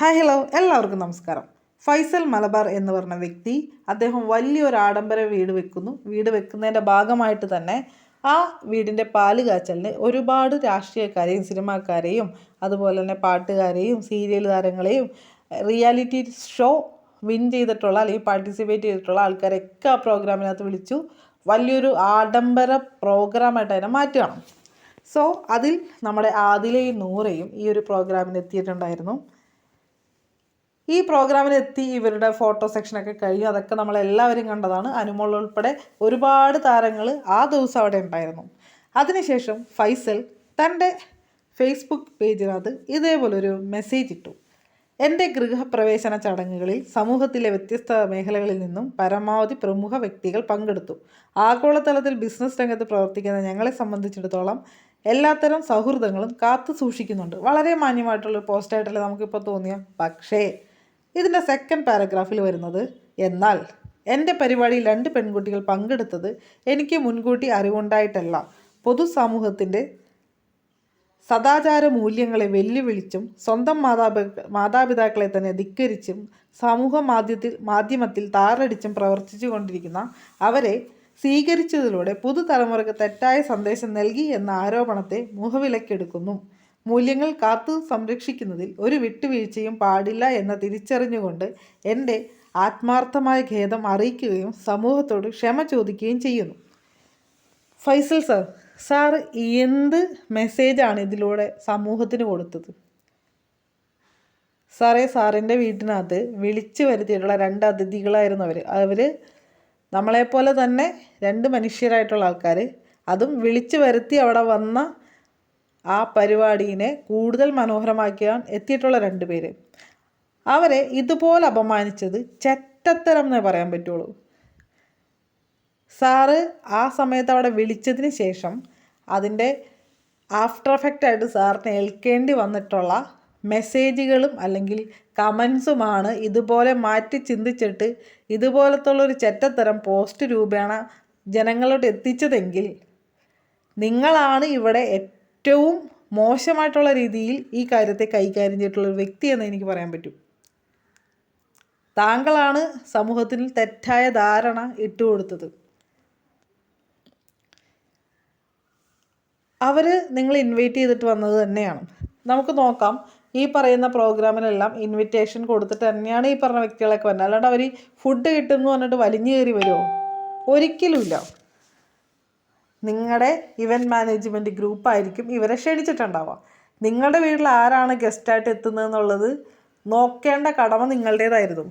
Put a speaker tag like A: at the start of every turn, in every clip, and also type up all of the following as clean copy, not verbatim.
A: Hello എല്ലാവർക്കും നമസ്കാരം. ഫൈസൽ മലബാർ എന്ന് പറഞ്ഞ വ്യക്തി അദ്ദേഹം വലിയൊരു ആഡംബര വീട് വെക്കുന്നതിൻ്റെ ഭാഗമായിട്ട് തന്നെ ആ വീടിൻ്റെ പാല് കാച്ചലിന് ഒരുപാട് രാഷ്ട്രീയക്കാരെയും സിനിമാക്കാരെയും അതുപോലെ തന്നെ പാട്ടുകാരെയും സീരിയൽ താരങ്ങളെയും റിയാലിറ്റി ഷോ വിൻ ചെയ്തിട്ടുള്ള അല്ലെങ്കിൽ പാർട്ടിസിപ്പേറ്റ് ചെയ്തിട്ടുള്ള ആൾക്കാരൊക്കെ ആ പ്രോഗ്രാമിനകത്ത് വിളിച്ചു വലിയൊരു ആഡംബര പ്രോഗ്രാമായിട്ട് അതിനെ മാറ്റുകയാണ്. സോ അതിൽ നമ്മുടെ ആദിലയും നൂറയും ഈ ഒരു പ്രോഗ്രാമിന് എത്തിയിട്ടുണ്ടായിരുന്നു. ഈ പ്രോഗ്രാമിനെത്തി ഇവരുടെ ഫോട്ടോ സെക്ഷനൊക്കെ കഴിഞ്ഞു. അതൊക്കെ നമ്മളെല്ലാവരും കണ്ടതാണ്. അനുമോൾ ഉൾപ്പെടെ ഒരുപാട് താരങ്ങൾ ആ ദിവസം അവിടെ ഉണ്ടായിരുന്നു. അതിനുശേഷം ഫൈസൽ തൻ്റെ ഫേസ്ബുക്ക് പേജിനകത്ത് ഇതേപോലൊരു മെസ്സേജ് ഇട്ടു. എൻ്റെ ഗൃഹപ്രവേശന ചടങ്ങുകളിൽ സമൂഹത്തിലെ വ്യത്യസ്ത മേഖലകളിൽ നിന്നും പരമാവധി പ്രമുഖ വ്യക്തികൾ പങ്കെടുത്തു. ആഗോളതലത്തിൽ ബിസിനസ് രംഗത്ത് പ്രവർത്തിക്കുന്ന ഞങ്ങളെ സംബന്ധിച്ചിടത്തോളം എല്ലാത്തരം സൗഹൃദങ്ങളും കാത്തു സൂക്ഷിക്കുന്നുണ്ട്. വളരെ മാന്യമായിട്ടുള്ള പോസ്റ്റായിട്ടല്ലേ നമുക്കിപ്പോൾ തോന്നിയ. പക്ഷേ ഇതിൻ്റെ സെക്കൻഡ് പാരഗ്രാഫിൽ വരുന്നത്, എന്നാൽ എൻ്റെ പരിപാടിയിൽ 2 പെൺകുട്ടികൾ പങ്കെടുത്തത് എനിക്ക് മുൻകൂട്ടി അറിവുണ്ടായിട്ടല്ല. പൊതുസമൂഹത്തിൻ്റെ സദാചാര മൂല്യങ്ങളെ വെല്ലുവിളിച്ചും സ്വന്തം മാതാപിതാക്കളെ തന്നെ ധിക്കരിച്ചും സമൂഹ മാധ്യമത്തിൽ താറടിച്ചും പ്രവർത്തിച്ചു കൊണ്ടിരിക്കുന്ന അവരെ സ്വീകരിച്ചതിലൂടെ പുതുതലമുറയ്ക്ക് തെറ്റായ സന്ദേശം നൽകി എന്ന ആരോപണത്തെ മുഖവിലക്കെടുക്കുന്നു. മൂല്യങ്ങൾ കാത്തു സംരക്ഷിക്കുന്നതിൽ ഒരു വിട്ടുവീഴ്ചയും പാടില്ല എന്ന് തിരിച്ചറിഞ്ഞുകൊണ്ട് എൻ്റെ ആത്മാർത്ഥമായ ഖേദം അറിയിക്കുകയും സമൂഹത്തോട് ക്ഷമ ചോദിക്കുകയും ചെയ്യുന്നു. ഫൈസൽ സാർ എന്ത് മെസ്സേജാണ് ഇതിലൂടെ സമൂഹത്തിന് കൊടുത്തത്? സാറിൻ്റെ വീട്ടിനകത്ത് വിളിച്ചു വരുത്തിയിട്ടുള്ള 2 അതിഥികളായിരുന്നു അവർ നമ്മളെപ്പോലെ തന്നെ 2 മനുഷ്യരായിട്ടുള്ള ആൾക്കാർ. അതും വിളിച്ചു വരുത്തി അവിടെ വന്ന ആ പരിപാടിയെ കൂടുതൽ മനോഹരമാക്കാൻ എത്തിയിട്ടുള്ള 2 പേര്. അവരെ ഇതുപോലെ അപമാനിച്ചത് ചെറ്റത്തരം എന്നേ പറയാൻ പറ്റുള്ളൂ. സാറ് ആ സമയത്ത് അവിടെ വിളിച്ചതിന് ശേഷം അതിൻ്റെ ആഫ്റ്റർ എഫക്റ്റായിട്ട് സാറിന് ഏൽക്കേണ്ടി വന്നിട്ടുള്ള മെസ്സേജുകളും അല്ലെങ്കിൽ കമൻസുമാണ് ഇതുപോലെ മാറ്റി ചിന്തിച്ചിട്ട് ഇതുപോലത്തുള്ളൊരു ചെറ്റത്തരം പോസ്റ്റ് രൂപേണ ജനങ്ങളോട് എത്തിച്ചതെങ്കിൽ നിങ്ങളാണ് ഇവിടെ ഏറ്റവും മോശമായിട്ടുള്ള രീതിയിൽ ഈ കാര്യത്തെ കൈകാര്യം ചെയ്തിട്ടുള്ളൊരു വ്യക്തിയെന്ന് എനിക്ക് പറയാൻ പറ്റും. താങ്കളാണ് സമൂഹത്തിൽ തെറ്റായ ധാരണ ഇട്ടുകൊടുത്തത്. അവർ നിങ്ങൾ ഇൻവൈറ്റ് ചെയ്തിട്ട് വന്നത് തന്നെയാണ്. നമുക്ക് നോക്കാം, ഈ പറയുന്ന പ്രോഗ്രാമിനെല്ലാം ഇൻവിറ്റേഷൻ കൊടുത്തിട്ട് തന്നെയാണ് ഈ പറഞ്ഞ വ്യക്തികളൊക്കെ വരുന്നത്. അല്ലാണ്ട് അവർ ഫുഡ് കിട്ടുമെന്ന് പറഞ്ഞിട്ട് വലിഞ്ഞു കയറി വരുമോ? ഒരിക്കലുമില്ല. നിങ്ങളുടെ ഇവൻറ്റ് മാനേജ്മെൻറ്റ് ഗ്രൂപ്പായിരിക്കും ഇവരെ ക്ഷണിച്ചിട്ടുണ്ടാവുക. നിങ്ങളുടെ വീട്ടിൽ ആരാണ് ഗസ്റ്റായിട്ട് എത്തുന്നതെന്നുള്ളത് നോക്കേണ്ട കടമ നിങ്ങളുടേതായിരുന്നു.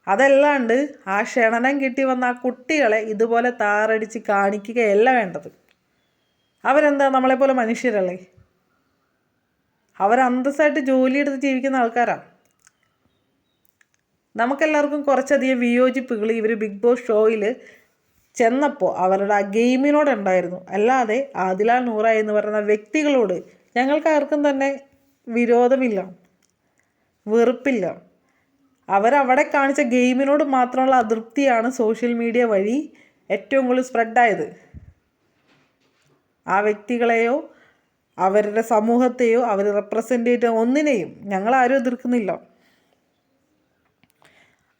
A: അതല്ലാണ്ട് ആ ക്ഷണനം കിട്ടി വന്ന ആ കുട്ടികളെ ഇതുപോലെ താറടിച്ച് കാണിക്കുകയല്ല വേണ്ടത്. അവരെന്താ നമ്മളെപ്പോലെ മനുഷ്യരല്ലേ? അവരന്തസ്സായിട്ട് ജോലിയെടുത്ത് ജീവിക്കുന്ന ആൾക്കാരാണ്. നമുക്കെല്ലാവർക്കും കുറച്ചധികം വിയോജിപ്പുകൾ ഇവർ ബിഗ് ബോസ് ഷോയിൽ ചെന്നപ്പോൾ അവരുടെ ആ ഗെയിമിനോടുണ്ടായിരുന്നു. അല്ലാതെ ആദില നൂറ എന്ന് പറയുന്ന വ്യക്തികളോട് ഞങ്ങൾക്ക് ആർക്കും തന്നെ വിരോധമില്ല, വെറുപ്പില്ല. അവരവിടെ കാണിച്ച ഗെയിമിനോട് മാത്രമുള്ള അതൃപ്തിയാണ് സോഷ്യൽ മീഡിയ വഴി ഏറ്റവും കൂടുതൽ സ്പ്രെഡായത്. ആ വ്യക്തികളെയോ അവരുടെ സമൂഹത്തെയോ അവർ റെപ്രസെൻ്റ് ചെയ്ത ഒന്നിനെയും ഞങ്ങളാരും എതിർക്കുന്നില്ല.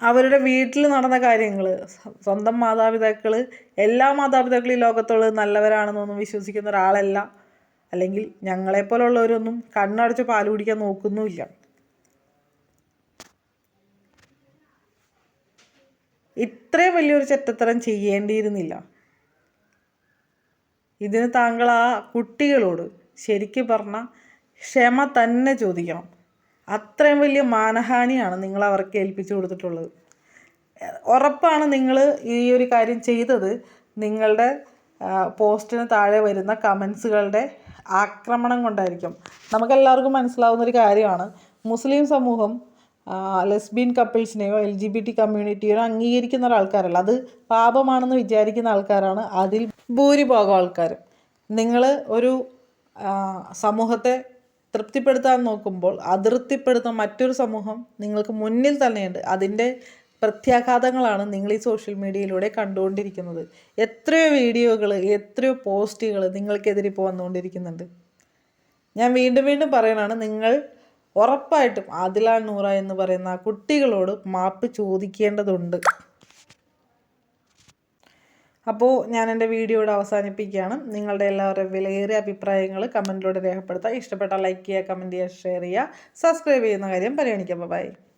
A: അവരുടെ വീട്ടിൽ നടന്ന കാര്യങ്ങൾ, സ്വന്തം മാതാപിതാക്കൾ, എല്ലാ മാതാപിതാക്കളും ഈ ലോകത്തുള്ളത് നല്ലവരാണെന്നൊന്നും വിശ്വസിക്കുന്ന ഒരാളല്ല. അല്ലെങ്കിൽ ഞങ്ങളെപ്പോലുള്ളവരൊന്നും കണ്ണടച്ച് പാല് കുടിക്കാൻ നോക്കുന്നുമില്ല. ഇത്രയും വലിയൊരു ചെറ്റത്തരം ചെയ്യേണ്ടിയിരുന്നില്ല. ഇതിന് താങ്കൾ ആ കുട്ടികളോട് ശരിക്കും പറഞ്ഞാൽ ക്ഷമ തന്നെ ചോദിക്കണം. അത്രയും വലിയ മാനഹാനിയാണ് നിങ്ങൾ അവർക്ക് ഏൽപ്പിച്ചു കൊടുത്തിട്ടുള്ളത്. ഉറപ്പാണ് നിങ്ങൾ ഈ ഒരു കാര്യം ചെയ്തത് നിങ്ങളുടെ പോസ്റ്റിന് താഴെ വരുന്ന കമൻസുകളുടെ ആക്രമണം കൊണ്ടായിരിക്കും. നമുക്കെല്ലാവർക്കും മനസ്സിലാവുന്നൊരു കാര്യമാണ്, മുസ്ലിം സമൂഹം ലെസ്ബിയൻ കപ്പിൾസിനെയോ LGBT കമ്മ്യൂണിറ്റിയോ അംഗീകരിക്കുന്ന ഒരാൾക്കാരല്ല. അത് പാപമാണെന്ന് വിചാരിക്കുന്ന ആൾക്കാരാണ് അതിൽ ഭൂരിഭാഗം ആൾക്കാരും. നിങ്ങൾ ഒരു സമൂഹത്തെ തൃപ്തിപ്പെടുത്താൻ നോക്കുമ്പോൾ അതൃപ്തിപ്പെടുത്തുന്ന മറ്റൊരു സമൂഹം നിങ്ങൾക്ക് മുന്നിൽ തന്നെയുണ്ട്. അതിൻ്റെ പ്രത്യാഘാതങ്ങളാണ് നിങ്ങൾ ഈ സോഷ്യൽ മീഡിയയിലൂടെ കണ്ടുകൊണ്ടിരിക്കുന്നത്. എത്രയോ വീഡിയോകൾ, എത്രയോ പോസ്റ്റുകൾ നിങ്ങൾക്കെതിരെ ഇപ്പോൾ വന്നുകൊണ്ടിരിക്കുന്നുണ്ട്. ഞാൻ വീണ്ടും വീണ്ടും പറയണതാണ്, നിങ്ങൾ ഉറപ്പായിട്ടും ആദില നൂറ എന്ന് പറയുന്ന ആ കുട്ടികളോട് മാപ്പ് ചോദിക്കേണ്ടതുണ്ട്. അപ്പോൾ ഞാൻ എൻ്റെ വീഡിയോ ഇവിടെ അവസാനിപ്പിക്കുകയാണ്. നിങ്ങളുടെ എല്ലാവരുടെയും വിലയേറിയ അഭിപ്രായങ്ങൾ കമൻറ്റിലൂടെ രേഖപ്പെടുത്തുക. ഇഷ്ടപ്പെട്ടാൽ ലൈക്ക് ചെയ്യുക, കമൻറ്റ് ചെയ്യുക, ഷെയർ ചെയ്യുക, സബ്സ്ക്രൈബ് ചെയ്യുന്ന കാര്യം പരിഗണിക്കുക. ബൈ.